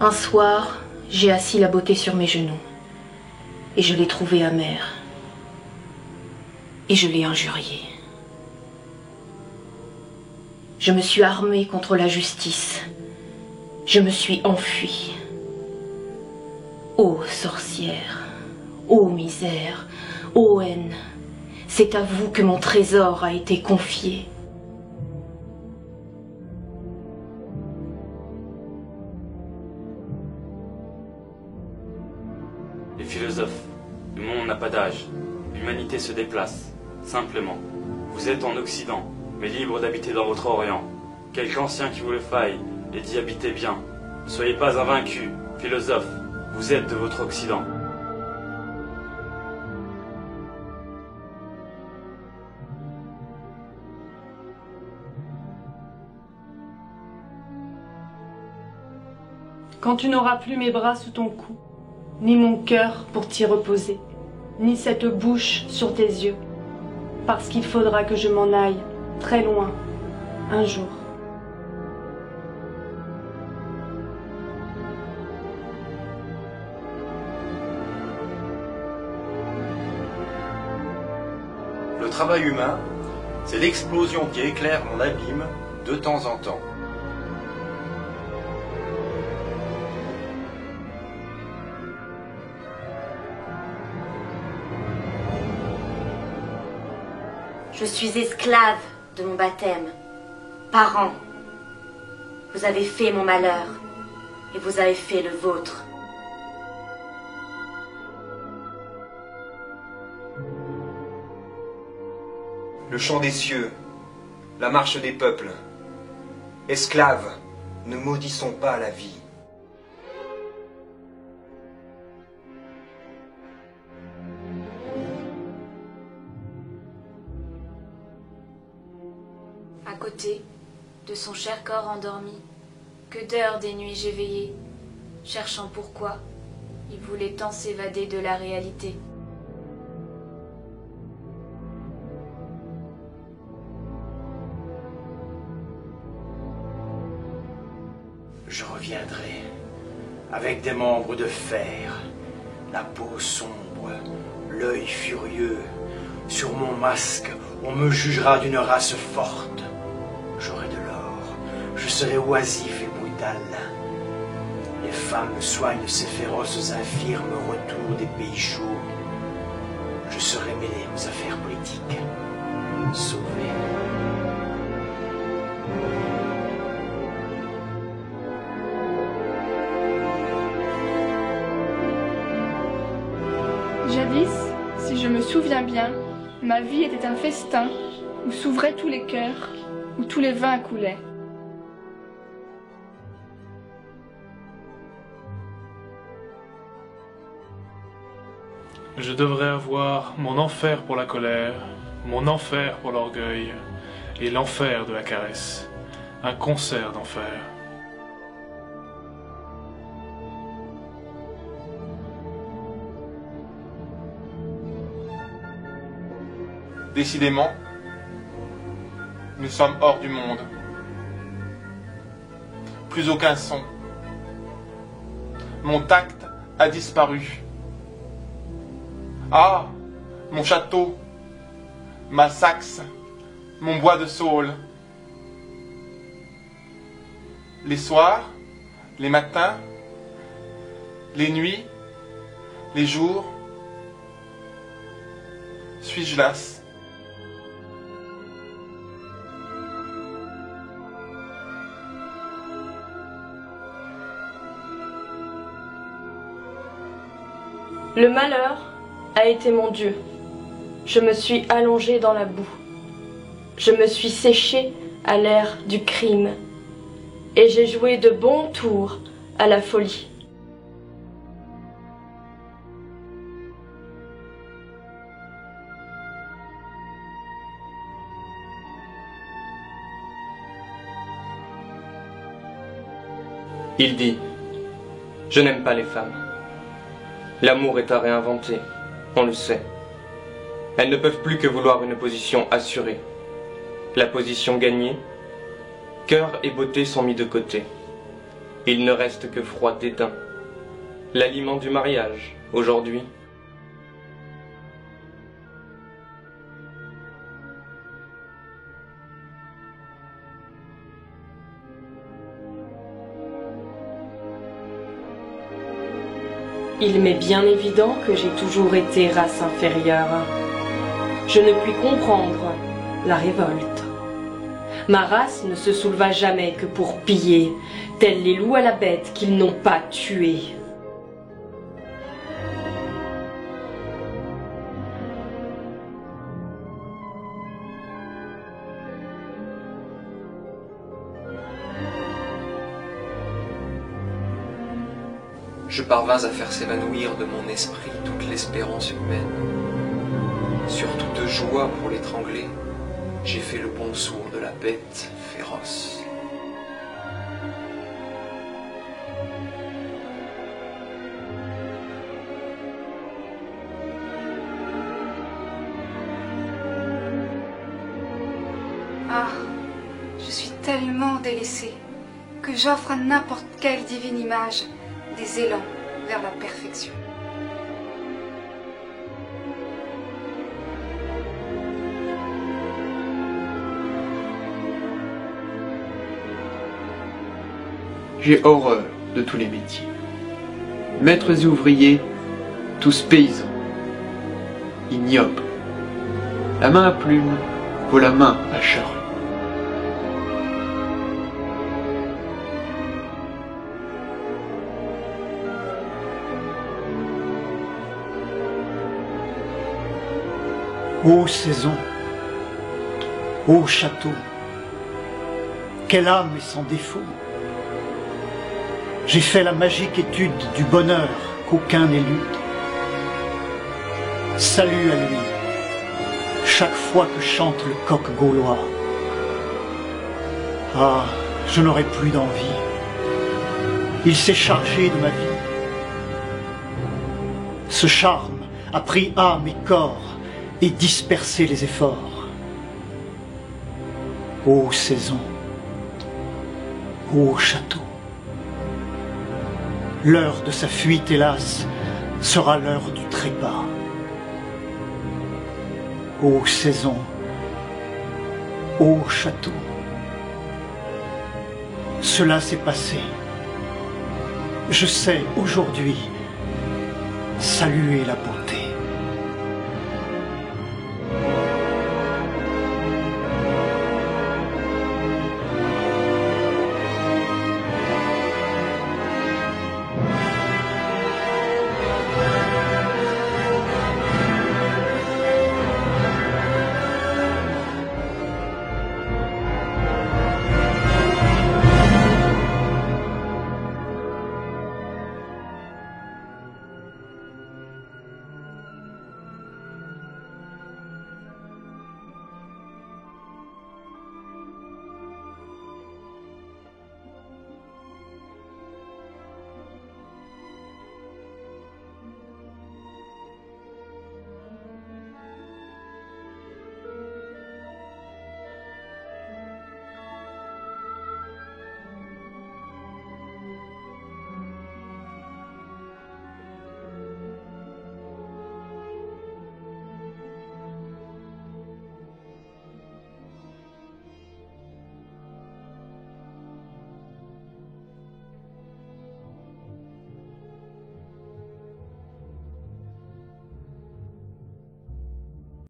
Un soir, j'ai assis la beauté sur mes genoux, et je l'ai trouvée amère, et je l'ai injuriée. Je me suis armée contre la justice, je me suis enfuie. Ô sorcière, ô misère, ô haine, c'est à vous que mon trésor a été confié. Les philosophes, le monde n'a pas d'âge. L'humanité se déplace, simplement. Vous êtes en Occident, mais libre d'habiter dans votre Orient. Quelque ancien qui vous le faille, et d'y habiter bien. Ne soyez pas invaincus, philosophes, vous êtes de votre Occident. Quand tu n'auras plus mes bras sous ton cou, ni mon cœur pour t'y reposer, ni cette bouche sur tes yeux, parce qu'il faudra que je m'en aille très loin, un jour. Le travail humain, c'est l'explosion qui éclaire mon abîme de temps en temps. Je suis esclave de mon baptême. Parents, vous avez fait mon malheur et vous avez fait le vôtre. Le chant des cieux, la marche des peuples. Esclaves, ne maudissons pas la vie. À côté de son cher corps endormi, que d'heures des nuits j'ai veillé, cherchant pourquoi il voulait tant s'évader de la réalité. Je reviendrai avec des membres de fer, la peau sombre, l'œil furieux. Sur mon masque, on me jugera d'une race forte. J'aurai de l'or, je serai oisif et brutal. Les femmes soignent ces féroces infirmes retours des pays chauds. Je serai mêlé aux affaires politiques. Sauvé. Jadis, si je me souviens bien, ma vie était un festin où s'ouvraient tous les cœurs, où tous les vins coulaient. Je devrais avoir mon enfer pour la colère, mon enfer pour l'orgueil, et l'enfer de la caresse. Un concert d'enfer. Décidément, nous sommes hors du monde. Plus aucun son. Mon tact a disparu. Ah, mon château, ma Saxe, mon bois de saule. Les soirs, les matins, les nuits, les jours, suis-je las? Le malheur a été mon Dieu. Je me suis allongée dans la boue. Je me suis séchée à l'air du crime. Et j'ai joué de bons tours à la folie. Il dit, je n'aime pas les femmes. L'amour est à réinventer, on le sait. Elles ne peuvent plus que vouloir une position assurée. La position gagnée, cœur et beauté sont mis de côté. Il ne reste que froid dédain. L'aliment du mariage, aujourd'hui. Il m'est bien évident que j'ai toujours été race inférieure. Je ne puis comprendre la révolte. Ma race ne se souleva jamais que pour piller, tels les loups à la bête qu'ils n'ont pas tués. Je parvins à faire s'évanouir de mon esprit toute l'espérance humaine. Surtout de joie pour l'étrangler, j'ai fait le bond sourd de la bête féroce. Ah, je suis tellement délaissée que j'offre à n'importe quelle divine image des élans vers la perfection. J'ai horreur de tous les métiers. Maîtres et ouvriers, tous paysans. Ignobles. La main à plume vaut la main à charrue. Ô saison, ô château, quelle âme est sans défaut. J'ai fait la magique étude du bonheur qu'aucun n'élude. Salut à lui, chaque fois que chante le coq gaulois. Ah, je n'aurai plus d'envie. Il s'est chargé de ma vie. Ce charme a pris âme et corps et dispersé les efforts. Ô saison, ô château, l'heure de sa fuite, hélas, sera l'heure du trépas. Ô saison, ô château, cela s'est passé. Je sais aujourd'hui saluer la beauté.